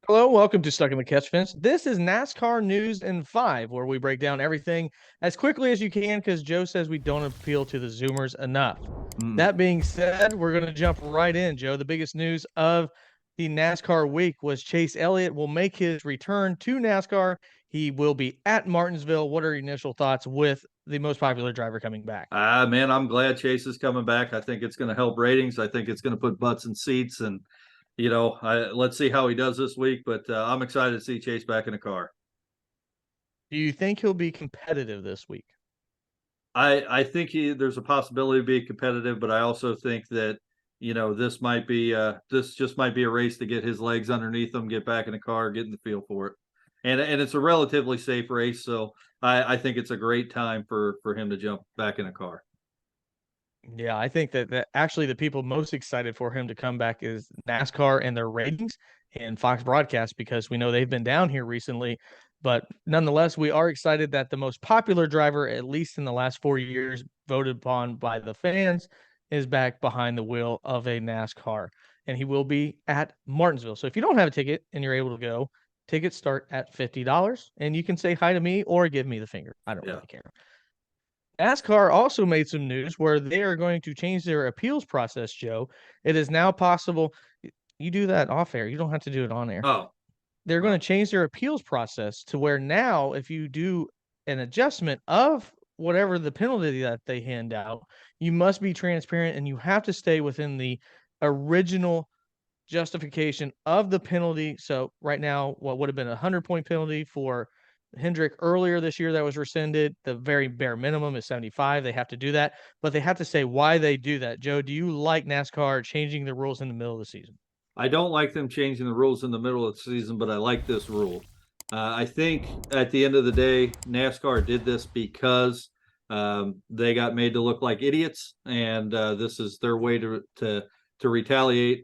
Hello, welcome to Stuck in the Catchfence. This is NASCAR News in 5, where we break down everything as quickly as you can because Joe says we don't appeal to the Zoomers enough. Mm. That being said, we're going to jump right in, Joe. The biggest news of the NASCAR week was Chase Elliott will make his return to NASCAR. He will be at Martinsville. What are your initial thoughts with the most popular driver coming back? Man, I'm glad Chase is coming back. I think it's going to help ratings. I think it's going to put butts in seats, and let's see how he does this week. But I'm excited to see Chase back in the car. Do you think he'll be competitive this week? I think there's a possibility to be competitive, but I also think that this just might be a race to get his legs underneath him, get back in the car, get in the feel for it, and it's a relatively safe race, so I think it's a great time for him to jump back in a car. Yeah, I think that actually the people most excited for him to come back is NASCAR and their ratings and Fox broadcast because we know they've been down here recently. But nonetheless, we are excited that the most popular driver, at least in the last 4 years, voted upon by the fans, is back behind the wheel of a NASCAR. And he will be at Martinsville. So if you don't have a ticket and you're able to go, tickets start at $50 and you can say hi to me or give me the finger. I don't Yeah. really care. NASCAR also made some news where they are going to change their appeals process, Joe. It is now possible. You do that off air. You don't have to do it on air. Oh, They're going well, to change their appeals process to where now, if you do an adjustment of whatever the penalty that they hand out, you must be transparent and you have to stay within the original justification of the penalty. So right now, what would have been a 100-point penalty for Hendrick earlier this year that was rescinded, the very bare minimum is 75. They have to do that, but they have to say why they do that. Joe, do you like NASCAR changing the rules in the middle of the season? I don't like them changing the rules in the middle of the season, but I like this rule. I think at the end of the day, NASCAR did this because they got made to look like idiots, and this is their way to retaliate.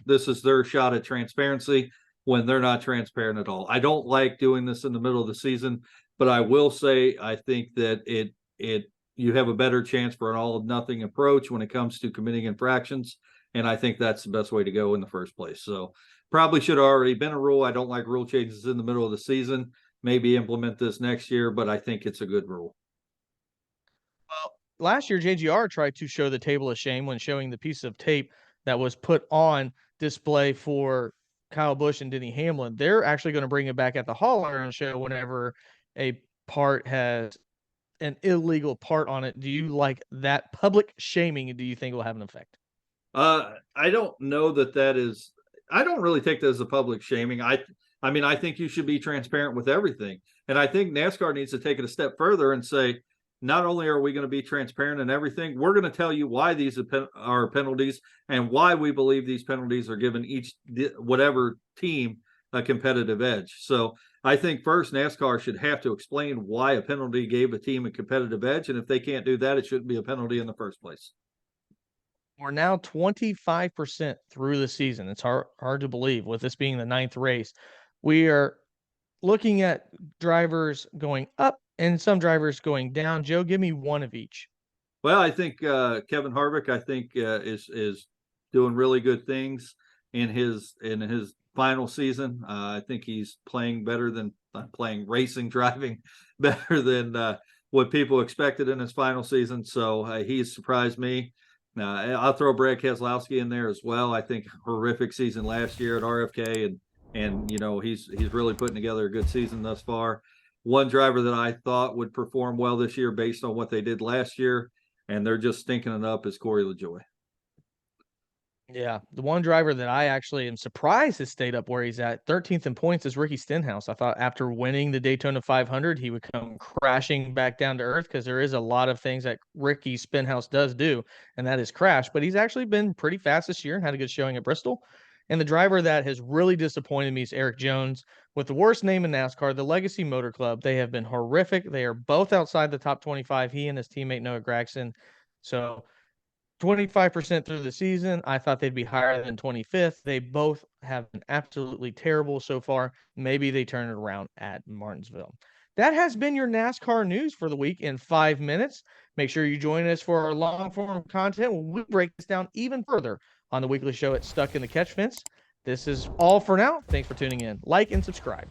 This is their shot at transparency when they're not transparent at all. I don't like doing this in the middle of the season, but I will say I think that it you have a better chance for an all or nothing approach when it comes to committing infractions, and I think that's the best way to go in the first place. So probably should have already been a rule. I don't like rule changes in the middle of the season. Maybe implement this next year, but I think it's a good rule. Well, last year JGR tried to show the table of shame when showing the piece of tape that was put on display for Kyle Busch and Denny Hamlin. They're actually going to bring it back at the Hall Iron show whenever a part has an illegal part on it. Do you like that public shaming? Do you think will have an effect? I don't know that is. I don't really take that as a public shaming. I mean, I think you should be transparent with everything, and I think NASCAR needs to take it a step further and say, not only are we going to be transparent in everything, we're going to tell you why these are penalties and why we believe these penalties are giving each whatever team a competitive edge. So I think first NASCAR should have to explain why a penalty gave a team a competitive edge, and if they can't do that, it shouldn't be a penalty in the first place. We're now 25% through the season. It's hard to believe with this being the ninth race. We are looking at drivers going up and some drivers going down. Joe, give me one of each. Well, I think Kevin Harvick, I think is doing really good things in his final season. I think he's playing better than playing racing, driving better than what people expected in his final season. So he's surprised me. I'll throw Brad Keselowski in there as well. I think horrific season last year at RFK, and he's really putting together a good season thus far. One driver that I thought would perform well this year based on what they did last year, and they're just stinking it up, is Corey LaJoy. Yeah, the one driver that I actually am surprised has stayed up where he's at, 13th in points, is Ricky Stenhouse. I thought after winning the Daytona 500, he would come crashing back down to earth because there is a lot of things that Ricky Stenhouse does do, and that is crash. But he's actually been pretty fast this year and had a good showing at Bristol. And the driver that has really disappointed me is Eric Jones with the worst name in NASCAR, the Legacy Motor Club. They have been horrific. They are both outside the top 25, he and his teammate Noah Gragson. So 25% through the season. I thought they'd be higher than 25th. They both have been absolutely terrible so far. Maybe they turn it around at Martinsville. That has been your NASCAR news for the week in 5 minutes. Make sure you join us for our long form content when we break this down even further on the weekly show at Stuck in the Catch Fence. This is all for now. Thanks for tuning in. Like and subscribe.